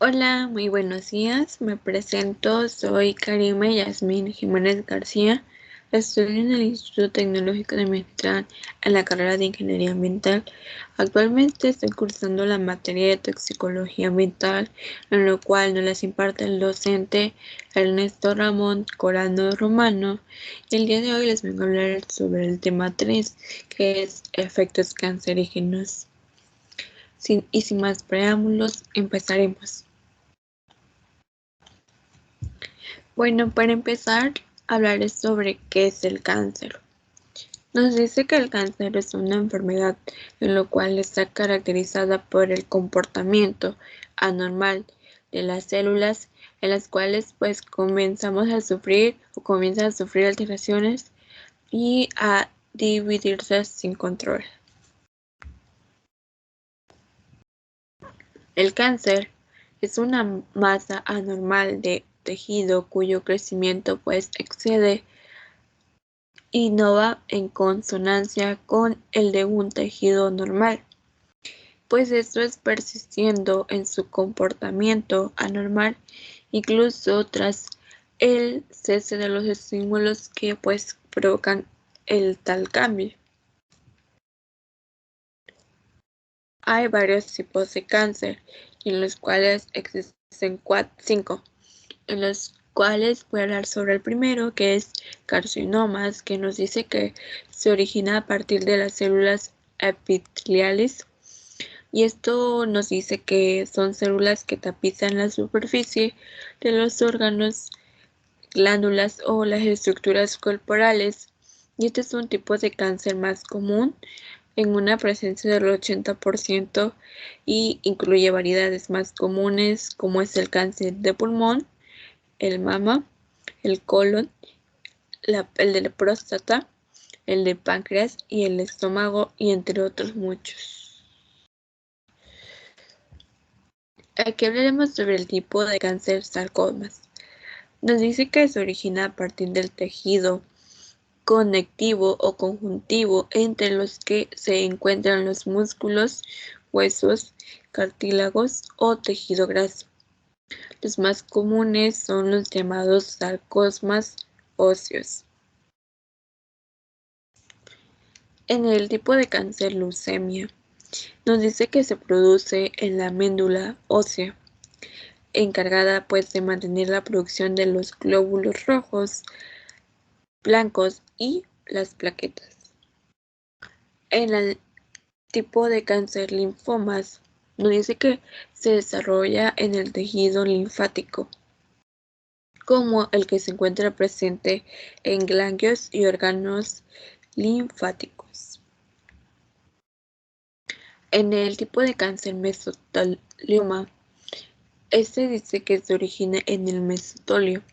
Hola, muy buenos días. Me presento, soy Karima Yasmín Jiménez García. Estudio en el Instituto Tecnológico de Michoacán en la carrera de Ingeniería Ambiental. Actualmente estoy cursando la materia de Toxicología Ambiental, en lo cual nos las imparte el docente Ernesto Ramón Corano Romano. Y el día de hoy les vengo a hablar sobre el tema 3, que es efectos cancerígenos. Sin más preámbulos, empezaremos. Bueno, para empezar, hablaré sobre qué es el cáncer. Nos dice que el cáncer es una enfermedad en la cual está caracterizada por el comportamiento anormal de las células, en las cuales pues comenzamos a sufrir o comienzan a sufrir alteraciones y a dividirse sin control. El cáncer es una masa anormal de tejido cuyo crecimiento pues excede y no va en consonancia con el de un tejido normal, pues esto es persistiendo en su comportamiento anormal incluso tras el cese de los estímulos que pues provocan el tal cambio. Hay varios tipos de cáncer, en los cuales existen 5, en los cuales voy a hablar sobre el primero, que es carcinomas, que nos dice que se origina a partir de las células epiteliales, y esto nos dice que son células que tapizan la superficie de los órganos, glándulas o las estructuras corporales, y este es un tipo de cáncer más común, en una presencia del 80%, y incluye variedades más comunes como es el cáncer de pulmón, el mama, el colon, el de la próstata, el de páncreas y el estómago, y entre otros muchos. Aquí hablaremos sobre el tipo de cáncer sarcomas. Nos dice que se origina a partir del tejido conectivo o conjuntivo entre los que se encuentran los músculos, huesos, cartílagos o tejido graso. Los más comunes son los llamados sarcomas óseos. En el tipo de cáncer leucemia, nos dice que se produce en la médula ósea, encargada pues de mantener la producción de los glóbulos rojos, blancos y las plaquetas. En el tipo de cáncer linfomas, nos dice que se desarrolla en el tejido linfático, como el que se encuentra presente en ganglios y órganos linfáticos. En el tipo de cáncer mesotelioma, este dice que se origina en el mesotelio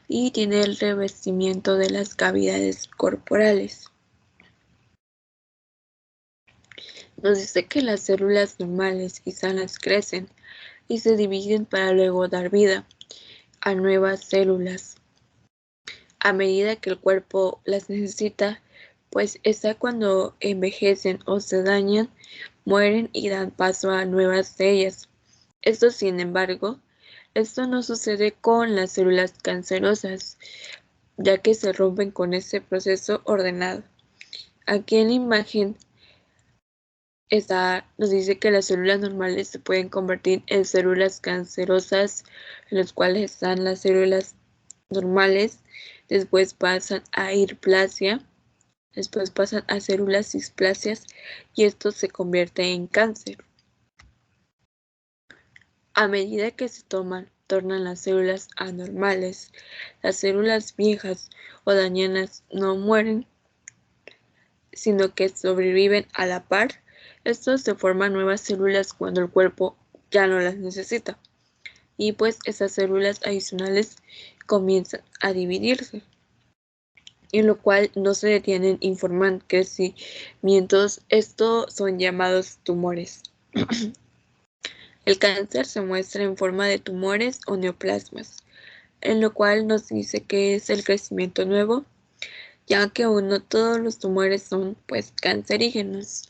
y tiene el revestimiento de las cavidades corporales. Nos dice que las células normales y sanas crecen y se dividen para luego dar vida a nuevas células a medida que el cuerpo las necesita, pues está cuando envejecen o se dañan, mueren y dan paso a nuevas de ellas. Esto, sin embargo, esto no sucede con las células cancerosas, ya que se rompen con este proceso ordenado. Aquí en la imagen nos dice que las células normales se pueden convertir en células cancerosas, en las cuales están las células normales, después pasan a hiperplasia, después pasan a células displasias y esto se convierte en cáncer. A medida que se tornan las células anormales, las células viejas o dañadas no mueren, sino que sobreviven a la par. Estos se forman nuevas células cuando el cuerpo ya no las necesita, y pues esas células adicionales comienzan a dividirse, en lo cual no se detienen y forman crecimientos. Estos son llamados tumores. El cáncer se muestra en forma de tumores o neoplasmas, en lo cual nos dice que es el crecimiento nuevo, ya que aún no todos los tumores son pues cancerígenos.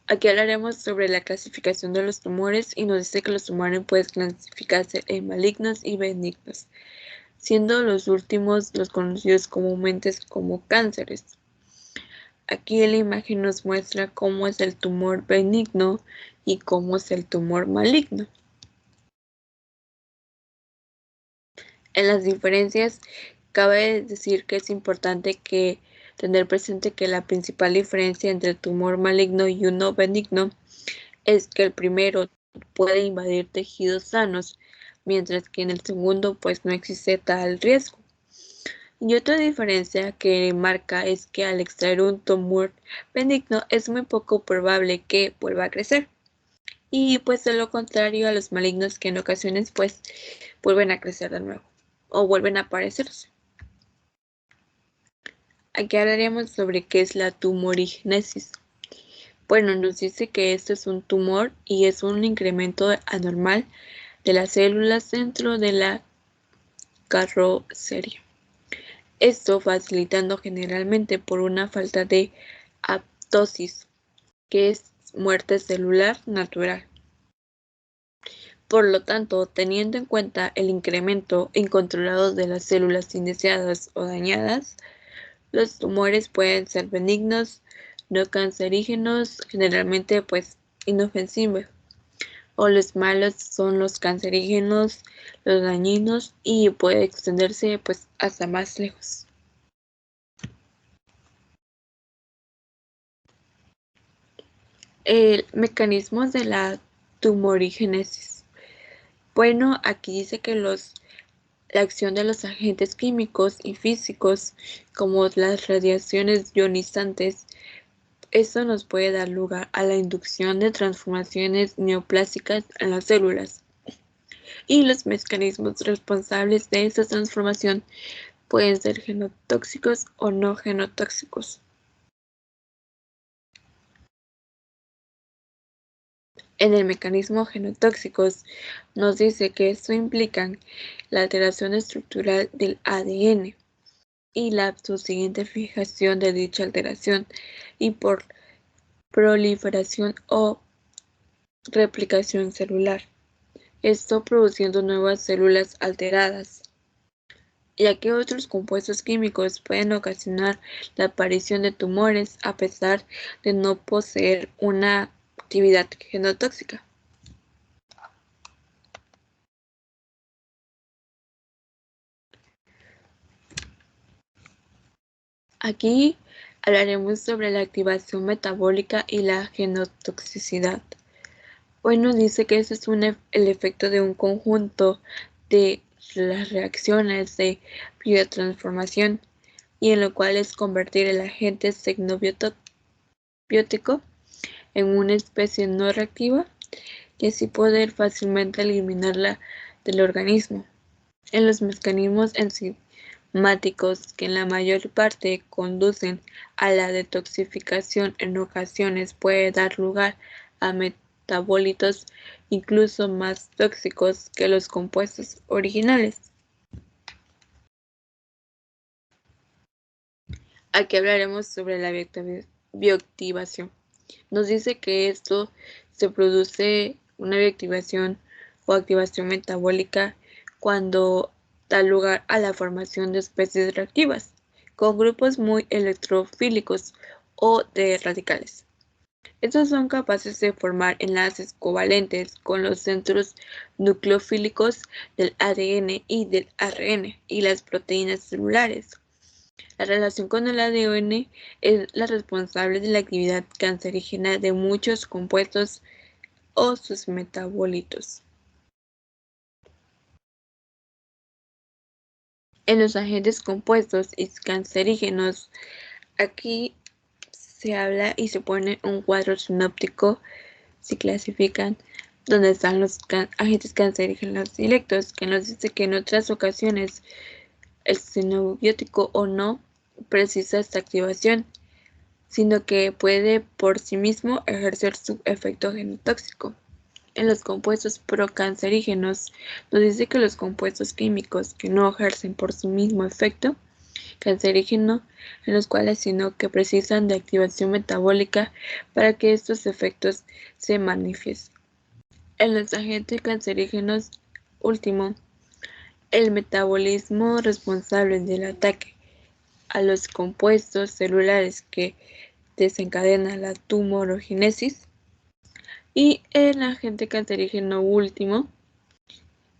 Aquí hablaremos sobre la clasificación de los tumores y nos dice que los tumores pueden clasificarse en malignos y benignos, siendo los últimos los conocidos comúnmente como cánceres. Aquí la imagen nos muestra cómo es el tumor benigno y cómo es el tumor maligno. En las diferencias, cabe decir que es importante tener presente que la principal diferencia entre el tumor maligno y uno benigno es que el primero puede invadir tejidos sanos, mientras que en el segundo pues no existe tal riesgo. Y otra diferencia que marca es que al extraer un tumor benigno es muy poco probable que vuelva a crecer. Y pues de lo contrario a los malignos que en ocasiones pues vuelven a crecer de nuevo o vuelven a aparecerse. Aquí hablaremos sobre qué es la tumorigénesis. Bueno, nos dice que esto es un tumor y es un incremento anormal de las células dentro de la carrocería. Esto facilitando generalmente por una falta de apoptosis, que es muerte celular natural. Por lo tanto, teniendo en cuenta el incremento incontrolado de las células indeseadas o dañadas, los tumores pueden ser benignos, no cancerígenos, generalmente pues inofensivos, o los malos son los cancerígenos, los dañinos y puede extenderse pues hasta más lejos. El mecanismo de la tumorigénesis. Bueno, aquí dice que la acción de los agentes químicos y físicos, como las radiaciones ionizantes, esto nos puede dar lugar a la inducción de transformaciones neoplásicas en las células. Y los mecanismos responsables de esta transformación pueden ser genotóxicos o no genotóxicos. En el mecanismo genotóxicos nos dice que esto implica la alteración estructural del ADN y la subsiguiente fijación de dicha alteración y por proliferación o replicación celular, esto produciendo nuevas células alteradas, ya que otros compuestos químicos pueden ocasionar la aparición de tumores a pesar de no poseer una actividad genotóxica. Aquí hablaremos sobre la activación metabólica y la genotoxicidad. Hoy nos dice que ese es el efecto de un conjunto de las reacciones de biotransformación y en lo cual es convertir el agente xenobiótico en una especie no reactiva y así poder fácilmente eliminarla del organismo. En los mecanismos enzimáticos que en la mayor parte conducen a la detoxificación en ocasiones puede dar lugar a metabolitos incluso más tóxicos que los compuestos originales. Aquí hablaremos sobre la bioactivación. Nos dice que esto se produce una bioactivación o activación metabólica cuando da lugar a la formación de especies reactivas con grupos muy electrofílicos o de radicales. Estos son capaces de formar enlaces covalentes con los centros nucleofílicos del ADN y del ARN y las proteínas celulares. La relación con el ADN es la responsable de la actividad cancerígena de muchos compuestos o sus metabolitos. En los agentes compuestos y cancerígenos, aquí se habla y se pone un cuadro sinóptico, se clasifican donde están los agentes cancerígenos directos, que nos dice que en otras ocasiones el xenobiótico o no precisa esta activación, sino que puede por sí mismo ejercer su efecto genotóxico. En los compuestos procancerígenos nos dice que los compuestos químicos que no ejercen por su mismo efecto cancerígeno en los cuales sino que precisan de activación metabólica para que estos efectos se manifiesten. En los agentes cancerígenos, último, el metabolismo responsable del ataque a los compuestos celulares que desencadenan la tumorogénesis, y el agente cancerígeno último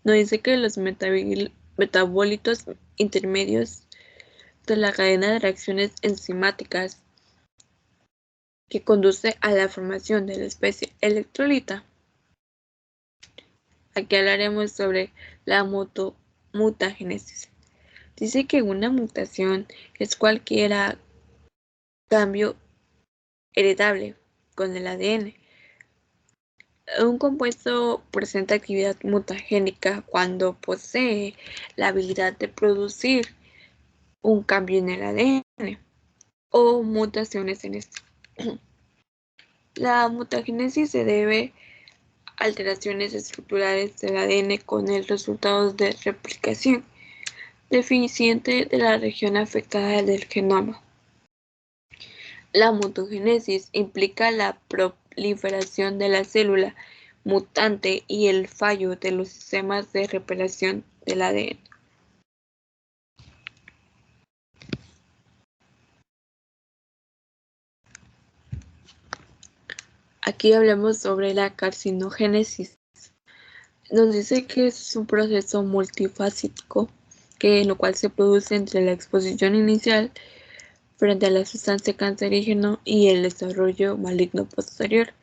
nos dice que los metabolitos intermedios de la cadena de reacciones enzimáticas que conduce a la formación de la especie electrolita. Aquí hablaremos sobre la mutagénesis. Dice que una mutación es cualquier cambio heredable con el ADN. Un compuesto presenta actividad mutagénica cuando posee la habilidad de producir un cambio en el ADN o mutaciones en este. La mutagénesis se debe a alteraciones estructurales del ADN con el resultado de replicación deficiente de la región afectada del genoma. La mutagénesis implica la proliferación de la célula mutante y el fallo de los sistemas de replicación del ADN. Aquí hablamos sobre la carcinogénesis. Nos dice que es un proceso multifacético en lo cual se produce entre la exposición inicial frente a la sustancia cancerígena y el desarrollo maligno posterior.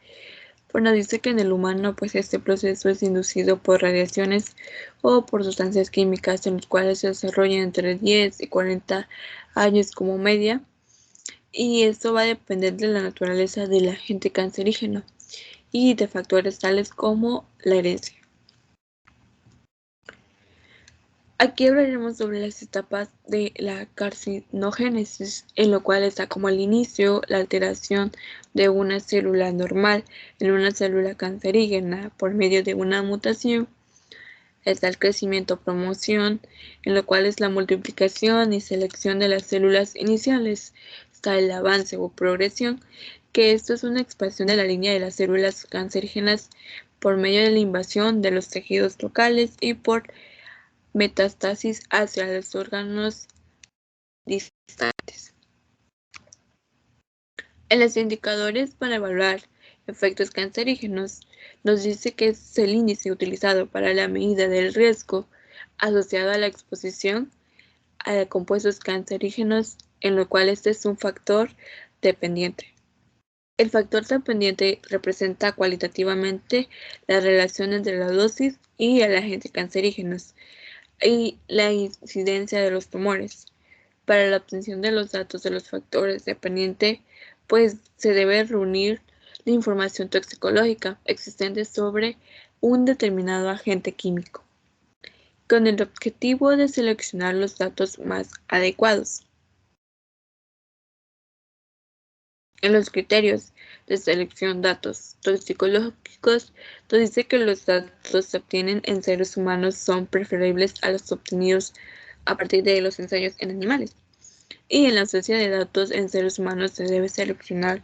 Bueno, dice que en el humano pues este proceso es inducido por radiaciones o por sustancias químicas en las cuales se desarrollan entre 10 y 40 años como media, y esto va a depender de la naturaleza del agente cancerígeno y de factores tales como la herencia. Aquí hablaremos sobre las etapas de la carcinogénesis, en lo cual está como al inicio la alteración de una célula normal en una célula cancerígena por medio de una mutación. Está el crecimiento o promoción, en lo cual es la multiplicación y selección de las células iniciales. Está el avance o progresión, que esto es una expansión de la línea de las células cancerígenas por medio de la invasión de los tejidos locales y por metástasis hacia los órganos distantes. En los indicadores para evaluar efectos cancerígenos, nos dice que es el índice utilizado para la medida del riesgo asociado a la exposición a compuestos cancerígenos, en lo cual este es un factor dependiente. El factor dependiente representa cualitativamente la relación entre la dosis y el agente cancerígenos y la incidencia de los tumores. Para la obtención de los datos de los factores dependientes, pues se debe reunir la información toxicológica existente sobre un determinado agente químico, con el objetivo de seleccionar los datos más adecuados. En los criterios de selección datos toxicológicos, nos dice que los datos que se obtienen en seres humanos son preferibles a los obtenidos a partir de los ensayos en animales. Y en la ausencia de datos en seres humanos se debe seleccionar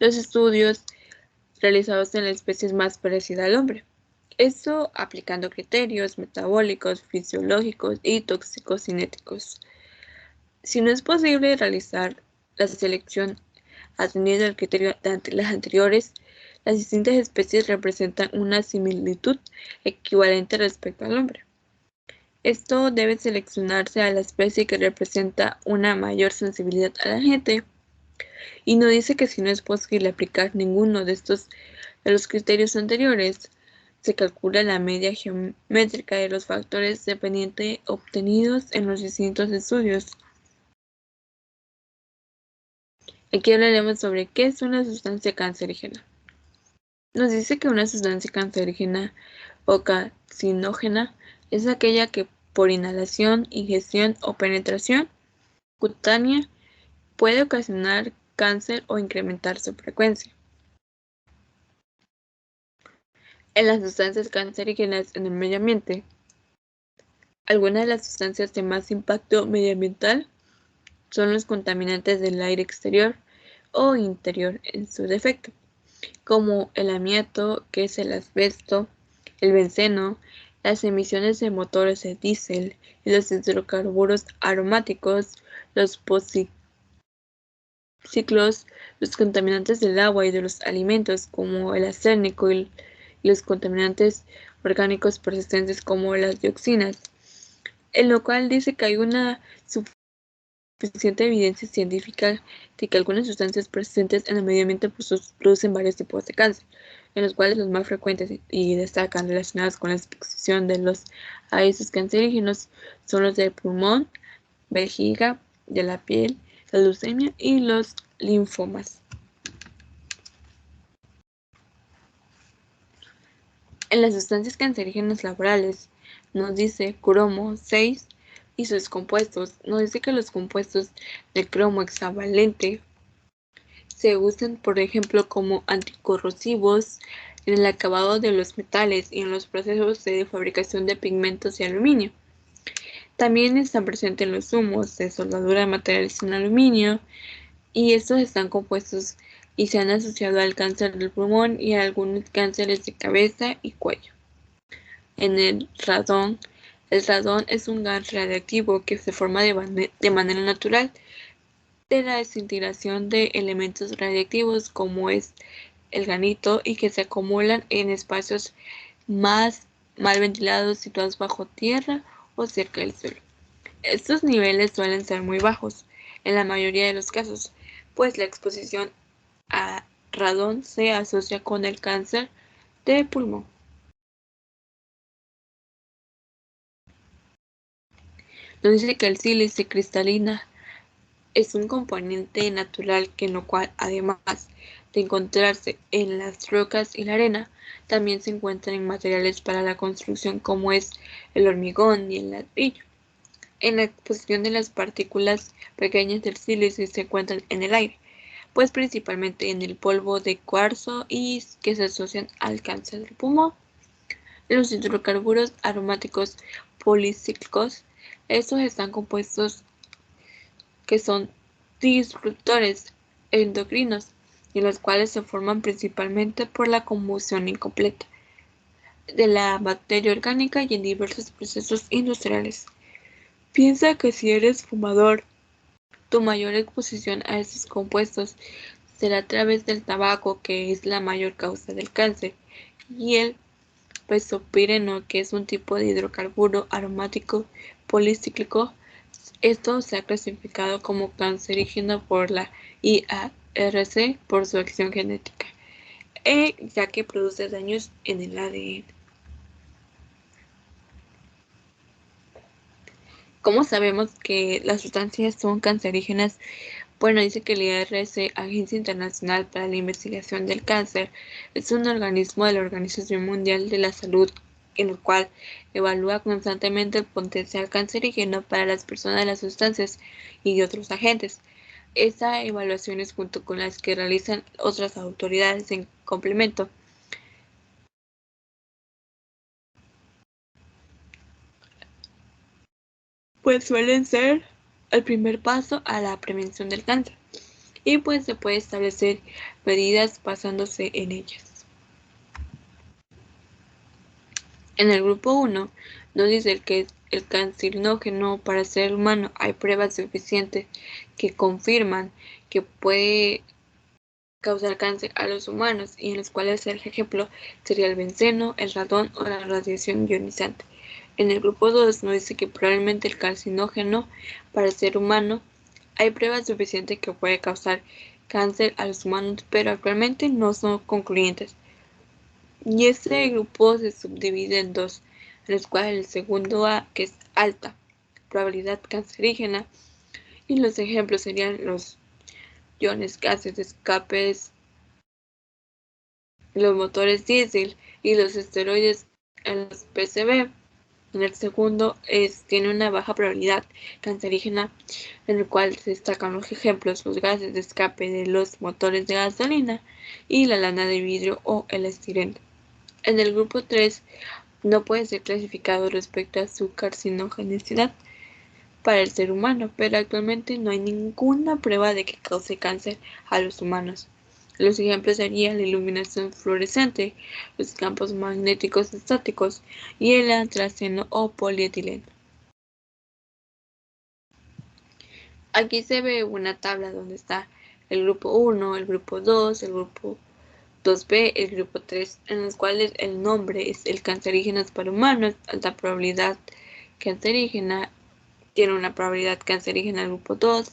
los estudios realizados en las especies más parecidas al hombre. Esto aplicando criterios metabólicos, fisiológicos y toxicocinéticos. Si no es posible realizar la selección atendiendo al criterio de las anteriores, las distintas especies representan una similitud equivalente respecto al hombre. Esto debe seleccionarse a la especie que representa una mayor sensibilidad al agente, y no dice que si no es posible aplicar ninguno de los criterios anteriores, se calcula la media geométrica de los factores dependientes obtenidos en los distintos estudios. Aquí hablaremos sobre qué es una sustancia cancerígena. Nos dice que una sustancia cancerígena o carcinógena es aquella que por inhalación, ingestión o penetración cutánea puede ocasionar cáncer o incrementar su frecuencia. En las sustancias cancerígenas en el medio ambiente, algunas de las sustancias de más impacto medioambiental son los contaminantes del aire exterior o interior en su defecto, como el amianto, que es el asbesto, el benceno, las emisiones de motores de diésel y los hidrocarburos aromáticos, los ciclos, los contaminantes del agua y de los alimentos como el arsénico y los contaminantes orgánicos persistentes como las dioxinas, en lo cual dice que hay una suficiente evidencia científica de que algunas sustancias presentes en el medio ambiente producen varios tipos de cáncer, en los cuales los más frecuentes y destacan relacionados con la exposición de los agentes cancerígenos son los del pulmón, vejiga, de la piel, la leucemia y los linfomas. En las sustancias cancerígenas laborales nos dice cromo 6 y sus compuestos. Nos dice que los compuestos de cromo hexavalente se usan, por ejemplo, como anticorrosivos en el acabado de los metales y en los procesos de fabricación de pigmentos y aluminio. También están presentes en los zumos de soldadura de materiales en aluminio, y estos están compuestos y se han asociado al cáncer del pulmón y a algunos cánceres de cabeza y cuello. En el radón es un gas radiactivo que se forma de manera natural de la desintegración de elementos radiactivos como es el granito y que se acumulan en espacios más mal ventilados situados bajo tierra o cerca del suelo. Estos niveles suelen ser muy bajos en la mayoría de los casos, pues la exposición a radón se asocia con el cáncer de pulmón. Nos dice que el sílice cristalina es un componente natural que en lo cual, además de encontrarse en las rocas y la arena, también se encuentra en materiales para la construcción como es el hormigón y el ladrillo. En la exposición de las partículas pequeñas del sílice se encuentran en el aire, pues principalmente en el polvo de cuarzo y que se asocian al cáncer del pulmón. Los hidrocarburos aromáticos policíclicos, estos están compuestos que son disruptores endocrinos y los cuales se forman principalmente por la combustión incompleta de la materia orgánica y en diversos procesos industriales. Piensa que si eres fumador, tu mayor exposición a estos compuestos será a través del tabaco, que es la mayor causa del cáncer, y el pesopireno, que es un tipo de hidrocarburo aromático policíclico. Esto se ha clasificado como cancerígeno por la IARC por su acción genética, ya que produce daños en el ADN. ¿Cómo sabemos que las sustancias son cancerígenas? Bueno, dice que el IARC, Agencia Internacional para la Investigación del Cáncer, es un organismo de la Organización Mundial de la Salud en el cual evalúa constantemente el potencial cancerígeno para las personas de las sustancias y de otros agentes. Esta evaluación es junto con las que realizan otras autoridades en complemento. Pues suelen ser el primer paso a la prevención del cáncer y pues se puede establecer medidas basándose en ellas. En el grupo 1 nos dice que el cancerígeno para el ser humano hay pruebas suficientes que confirman que puede causar cáncer a los humanos y en los cuales el ejemplo sería el benceno, el radón o la radiación ionizante. En el grupo 2 nos dice que probablemente el carcinógeno para el ser humano hay pruebas suficientes que puede causar cáncer a los humanos, pero actualmente no son concluyentes. Y este grupo se subdivide en dos, en los cuales el segundo A, que es alta probabilidad cancerígena, y los ejemplos serían los iones, gases de escapes, los motores diésel y los esteroides en los PCB. En el segundo tiene una baja probabilidad cancerígena, en el cual se destacan los ejemplos, los gases de escape de los motores de gasolina y la lana de vidrio o el estireno. En el grupo 3 no puede ser clasificado respecto a su carcinogenicidad, para el ser humano, pero actualmente no hay ninguna prueba de que cause cáncer a los humanos. Los ejemplos serían la iluminación fluorescente, los campos magnéticos estáticos y el antraceno o polietileno. Aquí se ve una tabla donde está el grupo 1, el grupo 2, el grupo 2B, el grupo 3, en los cuales el nombre es el cancerígenos para humanos, alta probabilidad cancerígena, tiene una probabilidad cancerígena el grupo 2,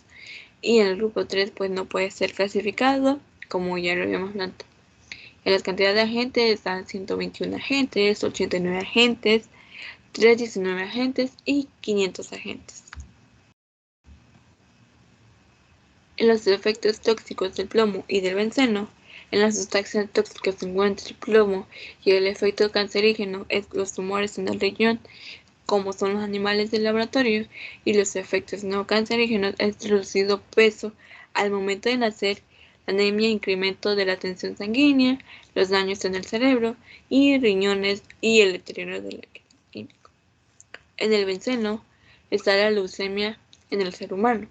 y en el grupo 3 pues no puede ser clasificado, como ya lo habíamos hablado. En las cantidades de agentes están 121 agentes, 89 agentes, 319 agentes y 500 agentes. En los efectos tóxicos del plomo y del benceno, en las sustancias tóxicas se encuentra el plomo y el efecto cancerígeno es los tumores en el riñón, como son los animales del laboratorio, y los efectos no cancerígenos es reducido peso al momento de nacer, anemia, incremento de la tensión sanguínea, los daños en el cerebro y riñones y el deterioro del químico. En el benceno está la leucemia en el ser humano.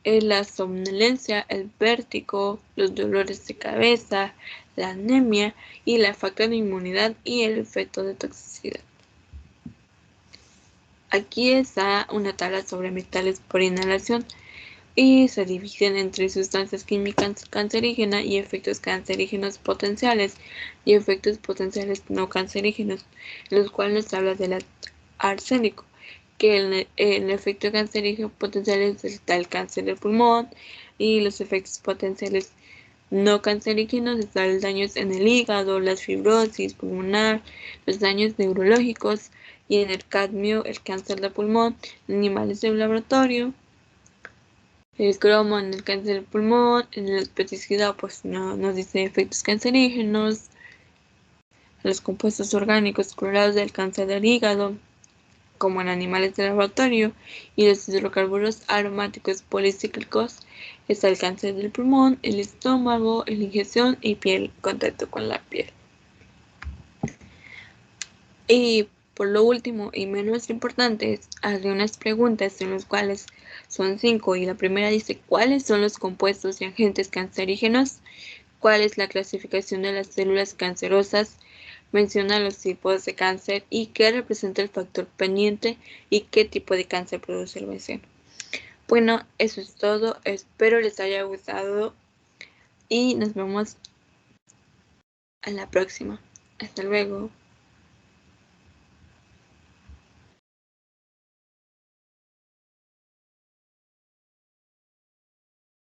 La somnolencia, el vértigo, los dolores de cabeza, la anemia y la falta de inmunidad y el efecto de toxicidad. Aquí está una tabla sobre metales por inhalación y se dividen entre sustancias químicas cancerígenas y efectos cancerígenos potenciales y efectos potenciales no cancerígenos, en los cuales nos habla del arsénico, que el efecto cancerígeno potencial está el cáncer del pulmón, y los efectos potenciales no cancerígenos están los daños en el hígado, la fibrosis pulmonar, los daños neurológicos, y en el cadmio el cáncer de pulmón, animales de laboratorio, el cromo en el cáncer del pulmón, en el pesticida pues no nos dice efectos cancerígenos, los compuestos orgánicos clorados del cáncer del hígado, como en animales de laboratorio, y los hidrocarburos aromáticos policíclicos está el cáncer del pulmón, el estómago, la ingestión y piel, contacto con la piel. Y por lo último y menos importante, haré unas preguntas en las cuales son 5, y la primera dice: ¿cuáles son los compuestos y agentes cancerígenos? ¿Cuál es la clasificación de las células cancerosas? Menciona los tipos de cáncer y qué representa el factor pendiente y qué tipo de cáncer produce el benceno. Bueno, eso es todo. Espero les haya gustado y nos vemos a la próxima. Hasta luego.